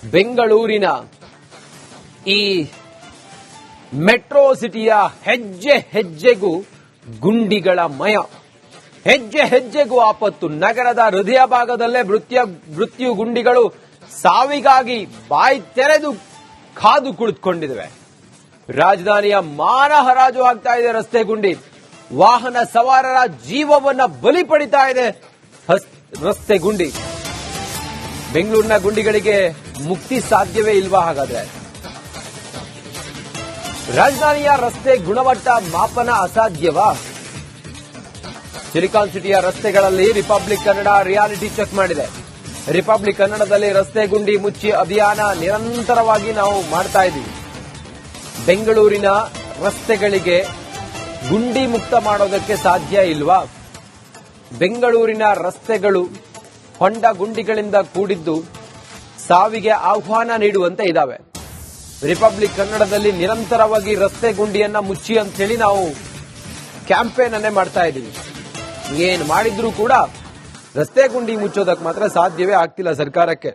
ಬೆಂಗಳೂರಿನ ಈ ಮೆಟ್ರೋ ಸಿಟಿಯ ಹೆಜ್ಜೆ ಹೆಜ್ಜೆಗೂ ಗುಂಡಿಗಳ ಮಯ, ಹೆಜ್ಜೆ ಹೆಜ್ಜೆಗೂ ಆಪತ್ತು. ನಗರದ ಹೃದಯ ಭಾಗದಲ್ಲೇ ಮೃತ್ಯು ಗುಂಡಿಗಳು ಸಾವಿಗಾಗಿ ಬಾಯಿ ತೆರೆದು ಕಾದು ಕುಳಿತುಕೊಂಡಿವೆ. ರಾಜಧಾನಿಯ ಮಾನ ಹರಾಜು ಆಗ್ತಾ ಇದೆ ರಸ್ತೆ ಗುಂಡಿ. ವಾಹನ ಸವಾರರ ಜೀವವನ್ನ ಬಲಿ ಪಡಿತಾ ಇದೆ ರಸ್ತೆ ಗುಂಡಿ. ಬೆಂಗಳೂರಿನ ಗುಂಡಿಗಳಿಗೆ ಮುಕ್ತಿ ಸಾಧ್ಯವೇ ಇಲ್ವಾ? ಹಾಗಾದ್ರೆ ರಾಜಧಾನಿಯ ರಸ್ತೆ ಗುಣಮಟ್ಟ ಮಾಪನ ಅಸಾಧ್ಯವಾ? ಸಿಲಿಕಾನ್ ಸಿಟಿಯ ರಸ್ತೆಗಳಲ್ಲಿ ರಿಪಬ್ಲಿಕ್ ಕನ್ನಡ ರಿಯಾಲಿಟಿ ಚೆಕ್ ಮಾಡಿದೆ. ರಿಪಬ್ಲಿಕ್ ಕನ್ನಡದಲ್ಲಿ ರಸ್ತೆ ಗುಂಡಿ ಮುಚ್ಚಿ ಅಭಿಯಾನ ನಿರಂತರವಾಗಿ ನಾವು ಮಾಡ್ತಾ ಇದ್ದೀವಿ. ಬೆಂಗಳೂರಿನ ರಸ್ತೆಗಳಿಗೆ ಗುಂಡಿ ಮುಕ್ತ ಮಾಡೋದಕ್ಕೆ ಸಾಧ್ಯ ಇಲ್ವಾ? ಬೆಂಗಳೂರಿನ ರಸ್ತೆಗಳು ಹೊಂಡ ಗುಂಡಿಗಳಿಂದ ಕೂಡಿದ್ದು ಸಾವಿಗೆ ಆಹ್ವಾನ ನೀಡುವಂತೆ ಇದ್ದಾವೆ. ರಿಪಬ್ಲಿಕ್ ಕನ್ನಡದಲ್ಲಿ ನಿರಂತರವಾಗಿ ರಸ್ತೆ ಗುಂಡಿಯನ್ನ ಮುಚ್ಚಿ ಅಂತ ಹೇಳಿ ನಾವು ಕ್ಯಾಂಪೇನ್ ಅನ್ನೇ ಮಾಡ್ತಾ ಇದ್ದೀವಿ. ಏನ್ ಮಾಡಿದ್ರೂ ಕೂಡ ರಸ್ತೆ ಗುಂಡಿ ಮುಚ್ಚೋದಕ್ಕೆ ಮಾತ್ರ ಸಾಧ್ಯವೇ ಆಗ್ತಿಲ್ಲ ಸರ್ಕಾರಕ್ಕೆ.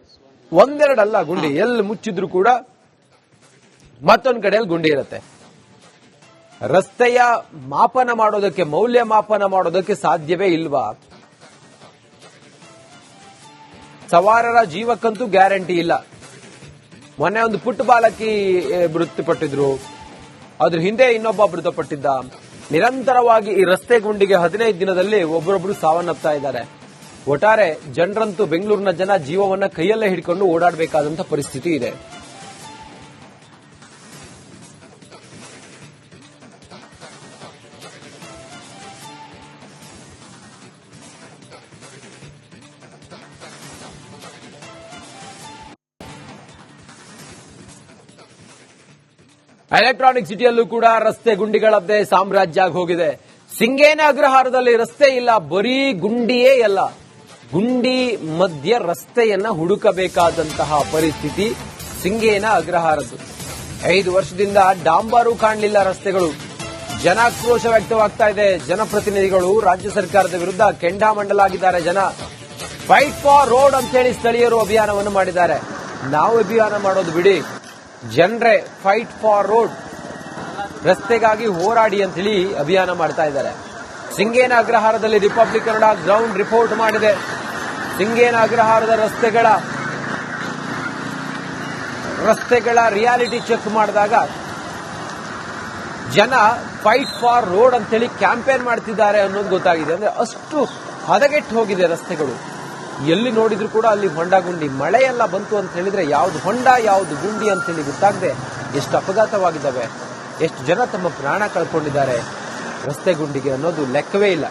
ಒಂದೆರಡಲ್ಲ, ಗುಂಡಿ ಎಲ್ಲಿ ಮುಚ್ಚಿದ್ರು ಕೂಡ ಮತ್ತೊಂದು ಕಡೆಯಲ್ಲಿ ಗುಂಡಿ ಇರುತ್ತೆ. ರಸ್ತೆಯ ಮಾಪನ ಮಾಡೋದಕ್ಕೆ, ಮೌಲ್ಯ ಮಾಪನ ಮಾಡೋದಕ್ಕೆ ಸಾಧ್ಯವೇ ಇಲ್ವಾ? ಸವಾರರ ಜೀವಕ್ಕಂತೂ ಗ್ಯಾರಂಟಿ ಇಲ್ಲ. ಮೊನ್ನೆ ಒಂದು ಪುಟ್ಟ ಬಾಲಕಿ ಮೃತಪಟ್ಟಿದ್ರು, ಅದ್ರ ಹಿಂದೆ ಇನ್ನೊಬ್ಬ ಮೃತಪಟ್ಟಿದ್ದ. ನಿರಂತರವಾಗಿ ಈ ರಸ್ತೆ ಗುಂಡಿಗೆ 15 ದಿನದಲ್ಲಿ ಒಬ್ಬರೊಬ್ಬರು ಸಾವನ್ನಪ್ತಾ ಇದ್ದಾರೆ. ಒಟ್ಟಾರೆ ಜನರಂತೂ, ಬೆಂಗಳೂರಿನ ಜನ ಜೀವವನ್ನ ಕೈಯಲ್ಲೇ ಹಿಡ್ಕೊಂಡು ಓಡಾಡಬೇಕಾದಂತ ಪರಿಸ್ಥಿತಿ ಇದೆ. ಎಲೆಕ್ಟ್ರಾನಿಕ್ ಸಿಟಿಯಲ್ಲೂ ಕೂಡ ರಸ್ತೆ ಗುಂಡಿಗಳದ್ದೇ ಸಾಮ್ರಾಜ್ಯ ಆಗಿ ಹೋಗಿದೆ. ಸಿಂಗೇನ ಅಗ್ರಹಾರದಲ್ಲಿ ರಸ್ತೆ ಇಲ್ಲ, ಬರೀ ಗುಂಡಿಯೇ ಎಲ್ಲ. ಗುಂಡಿ ಮಧ್ಯ ರಸ್ತೆಯನ್ನ ಹುಡುಕಬೇಕಾದಂತಹ ಪರಿಸ್ಥಿತಿ ಸಿಂಗೇನ ಅಗ್ರಹಾರದ್ದು. 5 ವರ್ಷದಿಂದ ಡಾಂಬರು ಕಾಣಲಿಲ್ಲ ರಸ್ತೆಗಳು. ಜನಾಕ್ರೋಶ ವ್ಯಕ್ತವಾಗ್ತಾ ಇದೆ. ಜನಪ್ರತಿನಿಧಿಗಳು ರಾಜ್ಯ ಸರ್ಕಾರದ ವಿರುದ್ಧ ಕೆಂಡಾಮಂಡಲಾಗಿದ್ದಾರೆ. ಜನ ಫೈಟ್ ಫಾರ್ ರೋಡ್ ಅಂತ ಹೇಳಿ ಸ್ಥಳೀಯರು ಅಭಿಯಾನವನ್ನು ಮಾಡಿದ್ದಾರೆ. ನಾವು ಅಭಿಯಾನ ಮಾಡೋದು ಬಿಡಿ, ಜನರೇ ಫೈಟ್ ಫಾರ್ ರೋಡ್, ರಸ್ತೆಗಾಗಿ ಹೋರಾಡಿ ಅಂತ ಹೇಳಿ ಅಭಿಯಾನ ಮಾಡ್ತಾ ಇದ್ದಾರೆ. ಸಿಂಗೇನ ಅಗ್ರಹಾರದಲ್ಲಿ ರಿಪಬ್ಲಿಕ್ ಕನ್ನಡ ಗ್ರೌಂಡ್ ರಿಪೋರ್ಟ್ ಮಾಡಿದೆ. ಸಿಂಗೇನ ಅಗ್ರಹಾರದ ರಸ್ತೆಗಳ ರಿಯಾಲಿಟಿ ಚೆಕ್ ಮಾಡಿದಾಗ ಜನ ಫೈಟ್ ಫಾರ್ ರೋಡ್ ಅಂತ ಹೇಳಿ ಕ್ಯಾಂಪೇನ್ ಮಾಡ್ತಿದ್ದಾರೆ ಅನ್ನೋದು ಗೊತ್ತಾಗಿದೆ. ಅಂದ್ರೆ ಅಷ್ಟು ಹದಗೆಟ್ಟು ಹೋಗಿದೆ ರಸ್ತೆಗಳು. ಎಲ್ಲಿ ನೋಡಿದ್ರು ಕೂಡ ಅಲ್ಲಿ ಹೊಂಡ ಗುಂಡಿ. ಮಳೆಯೆಲ್ಲ ಬಂತು ಅಂತ ಹೇಳಿದ್ರೆ ಯಾವ್ದು ಹೊಂಡ ಯಾವ್ದು ಗುಂಡಿ ಅಂತ ಹೇಳಿ ಗೊತ್ತಾಗದೆ ಎಷ್ಟು ಅಪಘಾತವಾಗಿದ್ದಾವೆ, ಎಷ್ಟು ಜನ ತಮ್ಮ ಪ್ರಾಣ ಕಳ್ಕೊಂಡಿದ್ದಾರೆ ರಸ್ತೆ ಗುಂಡಿಗೆ ಅನ್ನೋದು ಲೆಕ್ಕವೇ ಇಲ್ಲ.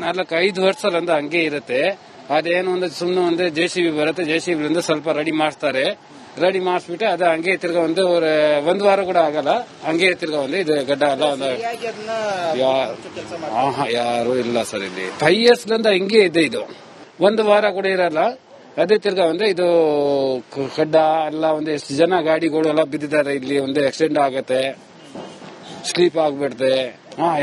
ನಾಲ್ಕು 5 ವರ್ಷದಿಂದ ಹಂಗೆ ಇರುತ್ತೆ. ಅದೇನು ಒಂದು ಸುಮ್ಮನೆ ಒಂದು JCB ಬರುತ್ತೆ, JCB ಸ್ವಲ್ಪ ರೆಡಿ ಮಾಡಿಸ್ತಾರೆ. ರೆಡಿ ಮಾಡಿಸ್ಬಿಟ್ಟು ಅದು ಹಂಗೆ ತಿರ್ಗಾ ಒಂದು ವಾರ ಕೂಡ ಆಗಲ್ಲ, ಹಂಗೆ ತಿರ್ಗಾ ಇದು ಗಡ್ಡ ಎಲ್ಲ ಯಾರು ಇಲ್ಲ ಸರ್. ಇಲ್ಲಿ 5 years ಹಿಂಗೆ ಇದೆ. ಇದು ಒಂದು ವಾರ ಕೂಡ ಇರಲ್ಲ. ಅದೇ ತಿರ್ಗಾ ಇದು ಗಡ್ಡ ಎಲ್ಲ ಎಷ್ಟು ಜನ ಗಾಡಿಗಳು ಎಲ್ಲ ಬಿದ್ದಿದ್ದಾರೆ. ಇಲ್ಲಿ ಆಕ್ಸಿಡೆಂಟ್ ಆಗತ್ತೆ, ಸ್ಲೀಪ್ ಆಗ್ಬಿಡ್ತೆ.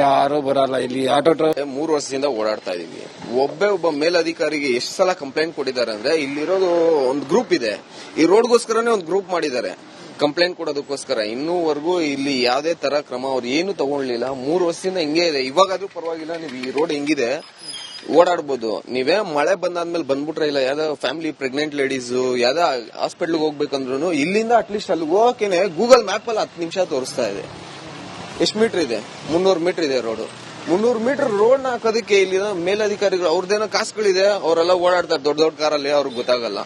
ಯಾರು ಬರಲ್ಲ ಇಲ್ಲಿ. ಆಟೋ 3 ವರ್ಷದಿಂದ ಓಡಾಡ್ತಾ ಇದೀವಿ. ಒಬ್ಬ ಮೇಲಧಿಕಾರಿಗೆ ಎಷ್ಟು ಸಲ ಕಂಪ್ಲೇಂಟ್ ಕೊಟ್ಟಿದ್ದಾರೆ ಅಂದ್ರೆ, ಇಲ್ಲಿರೋದು ಒಂದು ಗ್ರೂಪ್ ಇದೆ, ಈ ರೋಡ್ಗೋಸ್ಕರನೇ ಒಂದು ಗ್ರೂಪ್ ಮಾಡಿದ್ದಾರೆ ಕಂಪ್ಲೇಂಟ್ ಕೊಡೋದಕ್ಕೋಸ್ಕರ. ಇನ್ನೂವರೆಗೂ ಇಲ್ಲಿ ಯಾವುದೇ ತರ ಕ್ರಮ ಅವ್ರು ಏನು ತಗೊಳ್ಳಿಲ್ಲ. 3 ವರ್ಷದಿಂದ ಹಿಂಗೆ ಇದೆ. ಇವಾಗಾದ್ರೂ ಪರವಾಗಿಲ್ಲ, ನೀವು ಈ ರೋಡ್ ಹೆಂಗಿದೆ ಓಡಾಡ್ಬೋದು. ನೀವೇ ಮಳೆ ಬಂದಾದ್ಮೇಲೆ ಬಂದ್ಬಿಟ್ರೆ ಇಲ್ಲ, ಯಾವ್ದೋ ಫ್ಯಾಮಿಲಿ ಪ್ರೆಗ್ನೆಂಟ್ ಲೇಡೀಸ್ ಯಾವ್ದೋ ಹಾಸ್ಪಿಟಲ್ಗೆ ಹೋಗ್ಬೇಕಂದ್ರೂ ಇಲ್ಲಿಂದ ಅಟ್ಲೀಸ್ಟ್ ಅಲ್ಲಿ ಹೋಗಕ್ಕೆ ಗೂಗಲ್ ಮ್ಯಾಪ್ ಅಲ್ಲಿ 10 ನಿಮಿಷ ತೋರಿಸ್ತಾ ಇದೆ. ಎಷ್ಟು ಮೀಟರ್ ಇದೆ? 300 ಮೀಟರ್ ಇದೆ ರೋಡ್. 300 ಮೀಟರ್ ರೋಡ್ ಹಾಕೋದಕ್ಕೆ ಇಲ್ಲಿ ಮೇಲಧಿಕಾರಿಗಳು ಅವ್ರದ್ದೇನೋ ಕಾಸುಗಳಿದೆ, ಅವರೆಲ್ಲ ಓಡಾಡ್ತಾರೆ ದೊಡ್ಡ ದೊಡ್ಡ ಕಾರಲ್ಲಿ, ಅವ್ರಿಗೆ ಗೊತ್ತಾಗಲ್ಲ.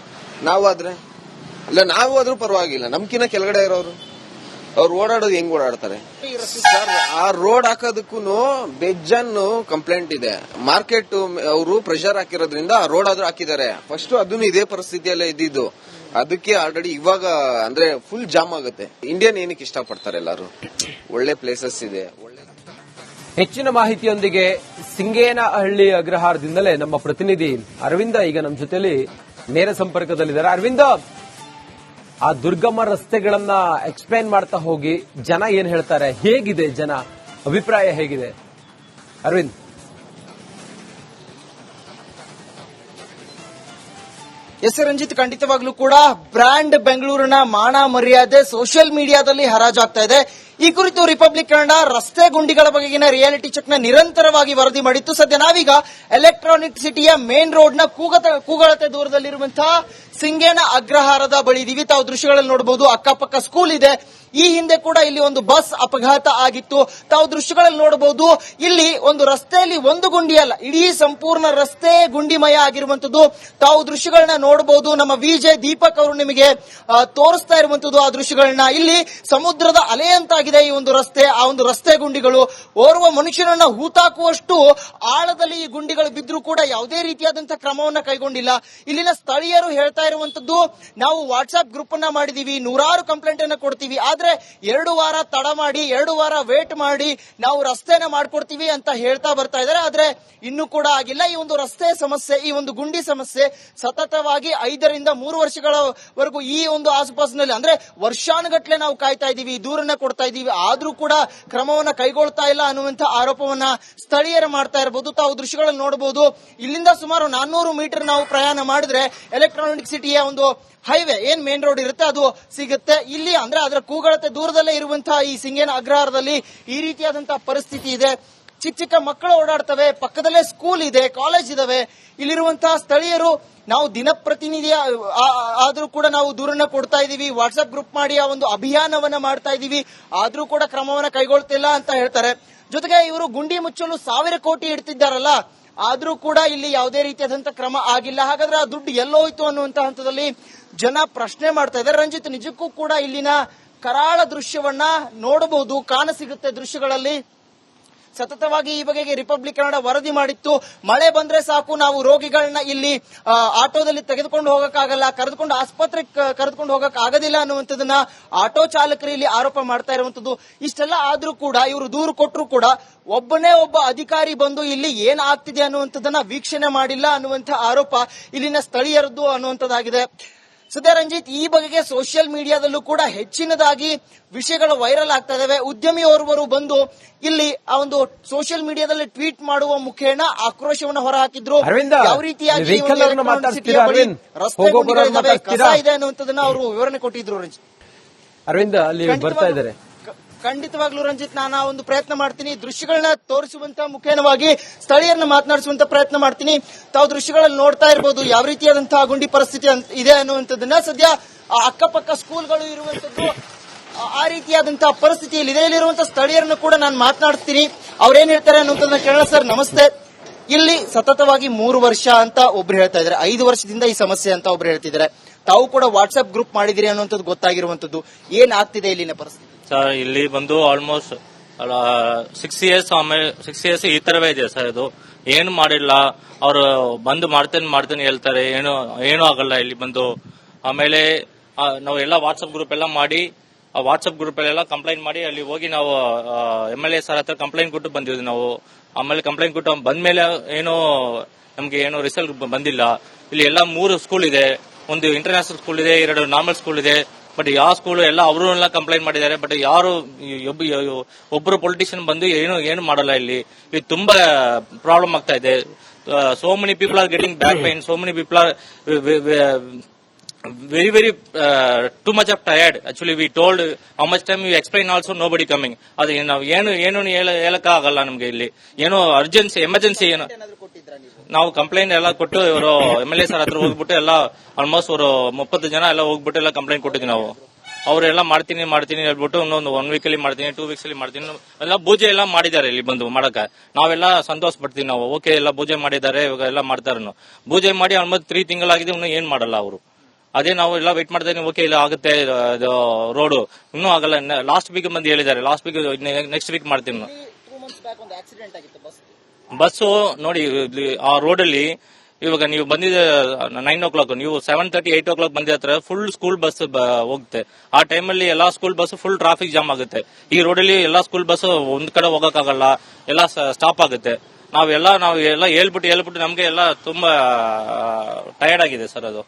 ನಾವಾದ್ರೂ ಪರವಾಗಿಲ್ಲ, ನಮ್ಕಿನ್ನ ಕೆಳಗಡೆ ಇರೋರು ಅವ್ರು ಓಡಾಡೋದು ಹೆಂಗ್ ಓಡಾಡ್ತಾರೆ? ಆ ರೋಡ್ ಹಾಕೋದಕ್ಕೂ ಬೇಜಾನ್ ಕಂಪ್ಲೇಂಟ್ ಇದೆ. ಮಾರ್ಕೆಟ್ ಅವರು ಪ್ರೆಷರ್ ಹಾಕಿರೋದ್ರಿಂದ ಆ ರೋಡ್ ಆದ್ರೂ ಹಾಕಿದ್ದಾರೆ. ಫಸ್ಟ್ ಅದನ್ನು ಇದೇ ಪರಿಸ್ಥಿತಿಯಲ್ಲೇ ಇದ್ದಿದ್ದು. ಅದಕ್ಕೆ ಆಲ್ರೆಡಿ ಇವಾಗ ಫುಲ್ ಜಾಮ್ ಆಗುತ್ತೆ. ಇಂಡಿಯನ್ ಏನಕ್ಕೆ ಇಷ್ಟಪಡ್ತಾರೆ ಎಲ್ಲರೂ? ಒಳ್ಳೆ ಪ್ಲೇಸಸ್ ಇದೆ. ಹೆಚ್ಚಿನ ಮಾಹಿತಿಯೊಂದಿಗೆ ಸಿಂಗೇನಹಳ್ಳಿ ಅಗ್ರಹಾರದಿಂದಲೇ ನಮ್ಮ ಪ್ರತಿನಿಧಿ ಅರವಿಂದ ಈಗ ನಮ್ಮ ಜೊತೆಲಿ ನೇರ ಸಂಪರ್ಕದಲ್ಲಿದ್ದಾರೆ. ಅರವಿಂದ, ಆ ದುರ್ಗಮ ರಸ್ತೆಗಳನ್ನ ಎಕ್ಸ್ಪ್ಲೈನ್ ಮಾಡ್ತಾ ಹೋಗಿ ಜನ ಏನ್ ಹೇಳ್ತಾರೆ, ಹೇಗಿದೆ ಜನ ಅಭಿಪ್ರಾಯ ಹೇಗಿದೆ? ಅರವಿಂದ್. ಎಸ್ ರಂಜಿತ್, ಖಂಡಿತವಾಗ್ಲೂ ಕೂಡ ಬ್ರ್ಯಾಂಡ್ ಬೆಂಗಳೂರಿನ ಮಾನ ಮರ್ಯಾದೆ ಸೋಷಿಯಲ್ ಮೀಡಿಯಾದಲ್ಲಿ ಹರಾಜಾಗ್ತಾ ಇದೆ. ಈ ಕುರಿತು ರಿಪಬ್ಲಿಕ್ ಕನ್ನಡ ರಸ್ತೆ ಗುಂಡಿಗಳ ಬಗೆಗಿನ ರಿಯಾಲಿಟಿ ಚೆಕ್ ನ ನಿರಂತರವಾಗಿ ವರದಿ ಮಾಡಿತ್ತು. ಸದ್ಯ ನಾವೀಗ ಎಲೆಕ್ಟ್ರಾನಿಕ್ ಸಿಟಿಯ ಮೇನ್ ರೋಡ್ ನ ಕೂಗಳತೆ ದೂರದಲ್ಲಿರುವಂತಹ ಸಿಂಗೇನ ಅಗ್ರಹಾರದ ಬಳಿ ಇದೀವಿ. ತಾವು ದೃಶ್ಯಗಳಲ್ಲಿ ನೋಡಬಹುದು, ಅಕ್ಕಪಕ್ಕ ಸ್ಕೂಲ್ ಇದೆ. ಈ ಹಿಂದೆ ಕೂಡ ಇಲ್ಲಿ ಒಂದು ಬಸ್ ಅಪಘಾತ ಆಗಿತ್ತು. ತಾವು ದೃಶ್ಯಗಳಲ್ಲಿ ನೋಡಬಹುದು, ಇಲ್ಲಿ ಒಂದು ರಸ್ತೆಯಲ್ಲಿ ಒಂದು ಗುಂಡಿ ಅಲ್ಲ, ಇಡೀ ಸಂಪೂರ್ಣ ರಸ್ತೆ ಗುಂಡಿಮಯ ಆಗಿರುವಂತದ್ದು ತಾವು ದೃಶ್ಯಗಳನ್ನ ನೋಡಬಹುದು. ನಮ್ಮ ವಿಜಯ್ ದೀಪಕ್ ಅವರು ನಿಮಗೆ ತೋರಿಸ್ತಾ ಇರುವಂತದ್ದು ಆ ದೃಶ್ಯಗಳನ್ನ. ಇಲ್ಲಿ ಸಮುದ್ರದ ಅಲೆಯಂತಾಗಿದೆ ಈ ಒಂದು ರಸ್ತೆ. ಆ ಒಂದು ರಸ್ತೆ ಗುಂಡಿಗಳು ಓರ್ವ ಮನುಷ್ಯನನ್ನ ಹೂತಾಕುವಷ್ಟು ಆಳದಲ್ಲಿ ಈ ಗುಂಡಿಗಳು ಬಿದ್ದರೂ ಕೂಡ ಯಾವುದೇ ರೀತಿಯಾದಂತಹ ಕ್ರಮವನ್ನ ಕೈಗೊಂಡಿಲ್ಲ. ಇಲ್ಲಿನ ಸ್ಥಳೀಯರು ಹೇಳ್ತಾ ಇರುವಂತದ್ದು, ನಾವು ವಾಟ್ಸ್ಆಪ್ ಗ್ರೂಪ್ ಅನ್ನ ಮಾಡಿದೀವಿ, ನೂರಾರು ಕಂಪ್ಲೇಂಟ್ ಅನ್ನ ಕೊಡ್ತೀವಿ, ಆದ್ರೆ 2 ವಾರ ತಡ ಮಾಡಿ 2 ವಾರ ವೇಟ್ ಮಾಡಿ ನಾವು ರಸ್ತೆನ ಮಾಡ್ಕೊಡ್ತೀವಿ ಅಂತ ಹೇಳ್ತಾ ಬರ್ತಾ ಇದ್ದಾರೆ. ಆದ್ರೆ ಇನ್ನೂ ಕೂಡ ಆಗಿಲ್ಲ. ಈ ಒಂದು ರಸ್ತೆ ಸಮಸ್ಯೆ, ಈ ಒಂದು ಗುಂಡಿ ಸಮಸ್ಯೆ ಸತತವಾಗಿ 5 ರಿಂದ 3 ವರ್ಷಗಳವರೆಗೂ ಈ ಒಂದು ಆಸುಪಾಸಿನಲ್ಲಿ, ಅಂದ್ರೆ ವರ್ಷಾನುಗಟ್ಲೆ ನಾವು ಕಾಯ್ತಾ ಇದೀವಿ, ದೂರನ್ನ ಕೊಡ್ತಾ ಇದೀವಿ, ಆದ್ರೂ ಕೂಡ ಕ್ರಮವನ್ನ ಕೈಗೊಳ್ತಾ ಇಲ್ಲ ಅನ್ನುವಂತ ಆರೋಪವನ್ನ ಸ್ಥಳೀಯರು ಮಾಡ್ತಾ ಇರಬಹುದು. ತಾವು ದೃಶ್ಯಗಳಲ್ಲಿ ನೋಡಬಹುದು, ಇಲ್ಲಿಂದ ಸುಮಾರು 400 ಮೀಟರ್ ನಾವು ಪ್ರಯಾಣ ಮಾಡಿದ್ರೆ ಎಲೆಕ್ಟ್ರಾನಿಕ್ ಸಿಟಿಯ ಒಂದು ಹೈವೇ ಏನ್ ಮೇನ್ ರೋಡ್ ಇರುತ್ತೆ ಅದು ಸಿಗುತ್ತೆ. ಇಲ್ಲಿ ಅಂದ್ರೆ ಅದರ ಕೂಗಳತೆ ದೂರದಲ್ಲೇ ಇರುವಂತಹ ಈ ಸಿಂಗೇನ ಅಗ್ರಹಾರದಲ್ಲಿ ಈ ರೀತಿಯಾದಂತಹ ಪರಿಸ್ಥಿತಿ ಇದೆ. ಚಿಕ್ಕ ಚಿಕ್ಕ ಮಕ್ಕಳು ಓಡಾಡ್ತವೆ, ಪಕ್ಕದಲ್ಲೇ ಸ್ಕೂಲ್ ಇದೆ, ಕಾಲೇಜ್ ಇದಾವೆ. ಇಲ್ಲಿರುವಂತಹ ಸ್ಥಳೀಯರು, ನಾವು ದಿನಪ್ರತಿನಿಧಿ ಆದ್ರೂ ಕೂಡ ನಾವು ದೂರನ್ನ ಕೊಡ್ತಾ ಇದೀವಿ, ವಾಟ್ಸ್ಆಪ್ ಗ್ರೂಪ್ ಮಾಡಿ ಆ ಒಂದು ಅಭಿಯಾನವನ್ನ ಮಾಡ್ತಾ ಇದೀವಿ, ಆದ್ರೂ ಕೂಡ ಕ್ರಮವನ್ನ ಕೈಗೊಳ್ತಿಲ್ಲ ಅಂತ ಹೇಳ್ತಾರೆ. ಜೊತೆಗೆ ಇವರು ಗುಂಡಿ ಮುಚ್ಚಲು 1000 ಕೋಟಿ ಇಡ್ತಿದ್ದಾರಲ್ಲ, ಆದ್ರೂ ಕೂಡ ಇಲ್ಲಿ ಯಾವುದೇ ರೀತಿಯಾದಂತಹ ಕ್ರಮ ಆಗಿಲ್ಲ. ಹಾಗಾದ್ರೆ ಆ ದುಡ್ಡು ಎಲ್ಲೋಯ್ತು ಅನ್ನುವಂತ ಹಂತದಲ್ಲಿ ಜನ ಪ್ರಶ್ನೆ ಮಾಡ್ತಾ ಇದ್ದಾರೆ. ರಂಜಿತ್, ನಿಜಕ್ಕೂ ಕೂಡ ಇಲ್ಲಿನ ಕರಾಳ ದೃಶ್ಯವನ್ನ ನೋಡಬಹುದು, ಕಾಣಸಿಗುತ್ತೆ ದೃಶ್ಯಗಳಲ್ಲಿ. ಸತತವಾಗಿ ಈ ಬಗೆಗೆ ರಿಪಬ್ಲಿಕ್ ಕನ್ನಡ ವರದಿ ಮಾಡಿತ್ತು. ಮಳೆ ಬಂದ್ರೆ ಸಾಕು, ನಾವು ರೋಗಿಗಳನ್ನ ಇಲ್ಲಿ ಆಟೋದಲ್ಲಿ ತೆಗೆದುಕೊಂಡು ಹೋಗಕ್ಕಾಗಲ್ಲ, ಕರೆದುಕೊಂಡು ಆಸ್ಪತ್ರೆಗೆ ಕರೆದುಕೊಂಡು ಹೋಗಕ್ ಆಗೋದಿಲ್ಲ ಅನ್ನುವಂಥದ್ದನ್ನ ಆಟೋ ಚಾಲಕರು ಇಲ್ಲಿ ಆರೋಪ ಮಾಡ್ತಾ ಇರುವಂತದ್ದು. ಇಷ್ಟೆಲ್ಲ ಆದ್ರೂ ಕೂಡ, ಇವರು ದೂರು ಕೊಟ್ಟರು ಕೂಡ ಒಬ್ಬನೇ ಒಬ್ಬ ಅಧಿಕಾರಿ ಬಂದು ಇಲ್ಲಿ ಏನ್ ಆಗ್ತಿದೆ ಅನ್ನುವಂಥದ್ದನ್ನ ವೀಕ್ಷಣೆ ಮಾಡಿಲ್ಲ ಅನ್ನುವಂಥ ಆರೋಪ ಇಲ್ಲಿನ ಸ್ಥಳೀಯರದ್ದು ಅನ್ನುವಂಥದ್ದಾಗಿದೆ. ಸದ್ಯ ರಂಜಿತ್, ಈ ಬಗೆಗೆ ಸೋಷಿಯಲ್ ಮೀಡಿಯಾದಲ್ಲೂ ಕೂಡ ಹೆಚ್ಚಿನದಾಗಿ ವಿಷಯಗಳು ವೈರಲ್ ಆಗ್ತಾ ಇದಾವೆ. ಉದ್ಯಮಿಯೋರ್ವರು ಬಂದು ಇಲ್ಲಿ ಆ ಒಂದು ಸೋಷಿಯಲ್ ಮೀಡಿಯಾದಲ್ಲಿ ಟ್ವೀಟ್ ಮಾಡುವ ಮುಖೇನ ಆಕ್ರೋಶವನ್ನು ಹೊರಹಾಕಿದ್ರು. ಯಾವ ರೀತಿಯಾಗಿ ಕಸ ಇದೆ ಅನ್ನುವಂಥದ್ದನ್ನ ಅವರು ವಿವರಣೆ ಕೊಟ್ಟಿದ್ರು. ರಂಜಿತ್, ಅರವಿಂದ್ ಅಲ್ಲಿ ಬರ್ತಾ ಇದ್ದಾರೆ. ಖಂಡಿತವಾಗ್ಲೂ ರಂಜಿತ್, ನಾನು ಆ ಒಂದು ಪ್ರಯತ್ನ ಮಾಡ್ತೀನಿ, ದೃಶ್ಯಗಳನ್ನ ತೋರಿಸುವಂತ ಮುಖೇನವಾಗಿ ಸ್ಥಳೀಯರನ್ನ ಮಾತನಾಡಿಸುವಂತ ಪ್ರಯತ್ನ ಮಾಡ್ತೀನಿ. ತಾವು ದೃಶ್ಯಗಳಲ್ಲಿ ನೋಡ್ತಾ ಇರಬಹುದು ಯಾವ ರೀತಿಯಾದಂತಹ ಗುಂಡಿ ಪರಿಸ್ಥಿತಿ ಇದೆ ಅನ್ನುವಂಥದ್ದನ್ನ. ಸದ್ಯ ಅಕ್ಕಪಕ್ಕ ಸ್ಕೂಲ್ಗಳು ಇರುವಂತದ್ದು ಆ ರೀತಿಯಾದಂತಹ ಪರಿಸ್ಥಿತಿಯಲ್ಲಿದೆ. ಇಲ್ಲಿರುವಂತಹ ಸ್ಥಳೀಯರನ್ನು ಕೂಡ ನಾನು ಮಾತನಾಡ್ತೀನಿ, ಅವ್ರೇನ್ ಹೇಳ್ತಾರೆ ಅನ್ನುವಂಥದ್ದನ್ನ ಕೇಳೋಣ. ಸರ್ ನಮಸ್ತೆ. ಇಲ್ಲಿ ಸತತವಾಗಿ 3 ವರ್ಷ ಅಂತ ಒಬ್ರು ಹೇಳ್ತಾ ಇದ್ದಾರೆ, 5 ವರ್ಷದಿಂದ ಈ ಸಮಸ್ಯೆ ಅಂತ ಒಬ್ರು ಹೇಳ್ತಿದ್ದಾರೆ. ತಾವು ಕೂಡ ವಾಟ್ಸ್ಆಪ್ ಗ್ರೂಪ್ ಮಾಡಿದಿರಿ ಅನ್ನುವಂಥದ್ದು ಗೊತ್ತಾಗಿರುವಂತದ್ದು. ಏನ್ ಆಗ್ತಿದೆ ಇಲ್ಲಿನ ಪರಿಸ್ಥಿತಿ? ಸರ್, ಇಲ್ಲಿ ಬಂದು ಆಲ್ಮೋಸ್ಟ್ 6 ಇಯರ್ಸ್ ಈ ತರವೇ ಇದೆ ಸರ್. ಇದು ಏನು ಮಾಡಿಲ್ಲ, ಅವರು ಬಂದು ಮಾಡ್ತೇನೆ ಹೇಳ್ತಾರೆ, ಏನು ಆಗಲ್ಲ ಇಲ್ಲಿ ಬಂದು. ಆಮೇಲೆ ನಾವು ಎಲ್ಲ ವಾಟ್ಸ್ಆಪ್ ಗ್ರೂಪ್ ಎಲ್ಲ ಮಾಡಿ, ಆ ವಾಟ್ಸ್ಆಪ್ ಗ್ರೂಪ್ ಎಲ್ಲ ಕಂಪ್ಲೇಂಟ್ ಮಾಡಿ ಅಲ್ಲಿ ಹೋಗಿ ನಾವು MLA ಸರ್ ಹತ್ರ ಕಂಪ್ಲೇಂಟ್ ಕೊಟ್ಟು ಬಂದಿದ್ವಿ ನಾವು. ಆಮೇಲೆ ಕಂಪ್ಲೇಂಟ್ ಕೊಟ್ಟು ಬಂದ್ಮೇಲೆ ನಮ್ಗೆ ಏನೋ ರಿಸಲ್ಟ್ ಬಂದಿಲ್ಲ. ಇಲ್ಲಿ ಎಲ್ಲ 3 ಸ್ಕೂಲ್ ಇದೆ, ಒಂದು ಇಂಟರ್ನ್ಯಾಷನಲ್ ಸ್ಕೂಲ್ ಇದೆ, 2 ನಾರ್ಮಲ್ ಸ್ಕೂಲ್ ಇದೆ. ಬಟ್ ಯಾವ ಸ್ಕೂಲ್ ಎಲ್ಲ ಅವರು ಕಂಪ್ಲೇಂಟ್ ಮಾಡಿದ್ದಾರೆ. ಬಟ್ ಯಾರು ಒಬ್ಬರು ಪೊಲಿಟಿಷಿಯನ್ ಬಂದು ಏನು ಮಾಡಲ್ಲ. ಇಲ್ಲಿ ತುಂಬಾ ಪ್ರಾಬ್ಲಮ್ ಆಗ್ತಾ ಇದೆ. So many people are getting back pain, so many people are very too much of tired. Actually we told how much time we explain, also nobody coming. ಅದು ನಾವು ಏನು ಹೇಳಕ್ಕ ಆಗಲ್ಲ ನಮ್ಗೆ. ಇಲ್ಲಿ ಏನೋ ಎಮರ್ಜೆನ್ಸಿ ಏನು ನಾವು ಕಂಪ್ಲೇಂಟ್ ಎಲ್ಲ ಕೊಟ್ಟು ಇವರು MLA ಸರ್ ಹತ್ರ ಹೋಗ್ಬಿಟ್ಟು ಎಲ್ಲ ಆಲ್ಮೋಸ್ಟ್ ಅವರು 30 ಜನ ಎಲ್ಲ ಹೋಗ್ಬಿಟ್ಟು ಎಲ್ಲ ಕಂಪ್ಲೇಂಟ್ ಕೊಟ್ಟಿದ್ವಿ ನಾವು. ಅವರೆಲ್ಲ ಮಾಡ್ತೀನಿ ಹೇಳ್ಬಿಟ್ಟು ಇನ್ನೊಂದು 1 ವೀಕ್ ಅಲ್ಲಿ ಮಾಡ್ತೀನಿ, 2 ವೀಕ್ಸ್ ಅಲ್ಲಿ ಮಾಡ್ತೀನಿ ಎಲ್ಲ ಪೂಜೆ ಎಲ್ಲ ಮಾಡಿದ್ದಾರೆ ಇಲ್ಲಿ ಬಂದು ಮಾಡಕ. ನಾವೆಲ್ಲ ಸಂತೋಷ ಪಡ್ತೀವಿ ನಾವು. ಓಕೆ, ಎಲ್ಲ ಪೂಜೆ ಮಾಡಿದ್ದಾರೆ, ಇವಾಗ ಎಲ್ಲ ಮಾಡ್ತಾರೆ. ಪೂಜೆ ಮಾಡಿ ಆಲ್ಮೋಸ್ಟ್ 3 ತಿಂಗಳಾಗಿದೆ, ಇನ್ನೂ ಏನ್ ಮಾಡಲ್ಲ ಅವರು. ಅದೇ ನಾವು ಎಲ್ಲ ವೇಟ್ ಮಾಡ್ತಾ ಇದೀವಿ. ಓಕೆ, ಇಲ್ಲ ಆಗುತ್ತೆ ರೋಡ್, ಇನ್ನೂ ಆಗಲ್ಲ. ಲಾಸ್ಟ್ ವೀಕ್ ಬಂದು ಹೇಳಿದ್ದಾರೆ, ಲಾಸ್ಟ್ ವೀಕ್ ನೆಕ್ಸ್ಟ್ ವೀಕ್ ಮಾಡ್ತೀನಿ. ಬಸ್ಸು ನೋಡಿ ಆ ರೋಡ್ ಅಲ್ಲಿ ಇವಾಗ ನೀವು ಬಂದಿದೆ 9 o'clock, ನೀವು 7:30 8 o'clock ಬಂದಿದ್ರೆ ಫುಲ್ ಸ್ಕೂಲ್ ಬಸ್ ಹೋಗುತ್ತೆ. ಆ ಟೈಮಲ್ಲಿ ಎಲ್ಲಾ school bus full traffic jam ಆಗುತ್ತೆ. ಈ ರೋಡಲ್ಲಿ ಎಲ್ಲಾ ಸ್ಕೂಲ್ ಬಸ್ ಒಂದ್ ಕಡೆ ಹೋಗಕ್ಕಾಗಲ್ಲ, ಎಲ್ಲ ಸ್ಟಾಪ್ ಆಗುತ್ತೆ. ನಾವೆಲ್ಲ ಹೇಳ್ಬಿಟ್ಟು ನಮ್ಗೆ ಎಲ್ಲ ತುಂಬಾ ಟಯರ್ಡ್ ಆಗಿದೆ ಸರ್. ಅದು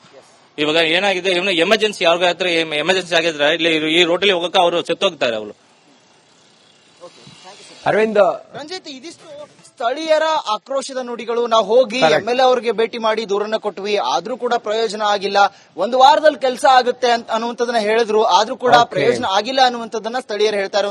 ಇವಾಗ ಏನಾಗಿದೆ, ಇವನು ಎಮರ್ಜೆನ್ಸಿ ಯಾರಿಗ ಹತ್ರ ಎಮರ್ಜೆನ್ಸಿ ಆಗಿದ್ರೆ ಇಲ್ಲಿ ಈ ರೋಡಲ್ಲಿ ಹೋಗಕ್ಕೆ ಅವರು ಸತ್ತೋಗ್ತಾರೆ ಅವರು. ಅರವಿಂದ್, ರಂಜಿತ್, ಇದಿಷ್ಟು ಸ್ಥಳೀಯರ ಆಕ್ರೋಶದ ನುಡಿಗಳು. ನಾವು ಹೋಗಿ MLA ಅವರಿಗೆ ಭೇಟಿ ಮಾಡಿ ದೂರನ್ನ ಕೊಟ್ವಿ, ಆದ್ರೂ ಕೂಡ ಪ್ರಯೋಜನ ಆಗಿಲ್ಲ. ಒಂದು ವಾರದಲ್ಲಿ ಕೆಲಸ ಆಗುತ್ತೆ ಅನ್ನುವಂಥದ್ದನ್ನ ಹೇಳಿದ್ರು, ಆದ್ರೂ ಕೂಡ ಪ್ರಯೋಜನ ಆಗಿಲ್ಲ ಅನ್ನುವಂಥದ್ದನ್ನ ಸ್ಥಳೀಯರು ಹೇಳ್ತಾರೆ.